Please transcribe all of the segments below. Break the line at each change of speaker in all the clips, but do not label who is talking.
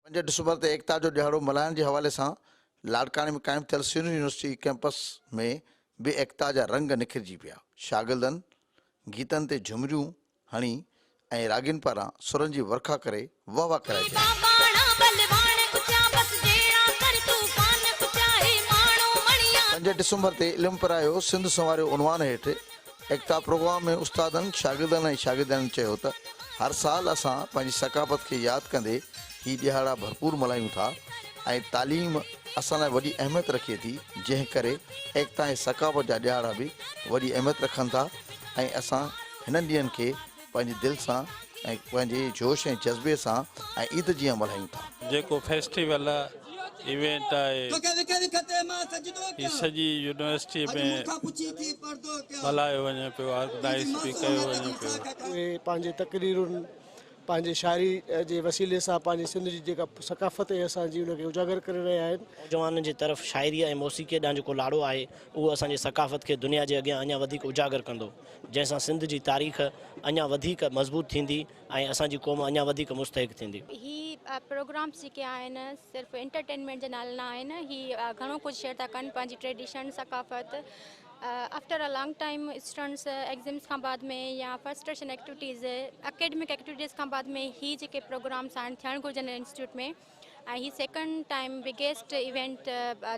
5 डिसंबर ते एकता जो ॾियारो मल्हाइण जे हवाले सां लाड़काने में क़ाइमु थियल सिंध यूनिवर्सिटी कैंपस में बि एकता जा रंग निखिरजी पिया। शागिर्दनि गीतनि ते झुमरियूं हणी ऐं रागिन पारां सुरनि जी वर्खा करे वाह वाह कराए छॾी। 5 डिसंबर ते इल्मु परायो सिंध संवारियो उनवान हेठि एकता प्रोग्राम में उस्तादनि शागिर्दनि ऐं शागिर्दनि चयो त हर साल असां पंहिंजी सकाफ़त खे यादि कंदे ही ॾियारा भरपूर मल्हायूं था ऐं तालीम असां लाइ वॾी अहमियत रखे थी, जंहिं करे एकता ऐं सकाफ़त जा ॾियारा बि वॾी अहमियत रखनि था ऐं असां हिननि ॾींहंनि खे पंहिंजी दिलि सां ऐं पंहिंजे जोश ऐं जज़्बे सां ऐं ईद जीअं मल्हायूं था।
जेको फेस्टिवल इवेंट आहे ही सॼी यूनिवर्सिटी में मल्हायो वञे पियो, ऑर्गेनाइज़ बि कयो वञे पियो।
उहे पंहिंजे तकरीरुनि पंहिंजे शाइरी जे वसीले सां पंहिंजी सिंध जी जेका सकाफ़त आहे असांजी उनखे उजागर करे रहिया आहिनि।
नौजवाननि जी तरफ़ शाइरी ऐं मौसीक़ी ॾांहुं जेको लाड़ो आहे उहो असांजी सकाफ़त खे दुनिया जे अॻियां अञा वधीक उजागर कंदो, जंहिंसां सिंध जी तारीख़ अञा वधीक मज़बूत थींदी ऐं असांजी क़ौम अञा वधीक मुस्तहिक थींदी।
ही प्रोग्राम्स जेके आहिनि सिर्फ़ु एंटरटेनमेंट जे नाले न आहिनि, ही घणो कुझु शेयर था कनि पंहिंजी ट्रेडिशन सकाफ़त। After a long time students exams खां बाद में या फर्स्टेशन एक्टिविटीज़ एकेडमिक एक्टिविटीज़ खां बाद में ही जेके प्रोग्राम्स आहिनि थियणु घुरिजनि इंस्टीट्यूट में। ऐं ही सेकेंड टाइम बिगेस्ट इवेंट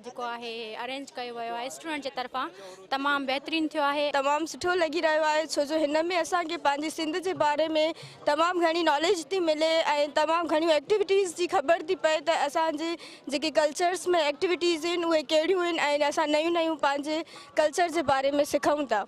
जेको आहे अरेंज कयो वियो आहे स्टूडेंट जे तरफ़ां, तमामु बहितरीनु थियो आहे।
तमामु सुठो लॻी रहियो आहे छो जो हिन में असांखे पंहिंजी सिंध जे बारे में तमामु घणी नॉलेज थी मिले ऐं तमामु घणियूं एक्टिविटीज़ जी ख़बर थी पए त असांजे जेके कल्चर्स में एक्टिविटीज़ आहिनि उहे कहिड़ियूं आहिनि ऐं असां नयूं नयूं पंहिंजे कल्चर जे बारे में सिखूं था।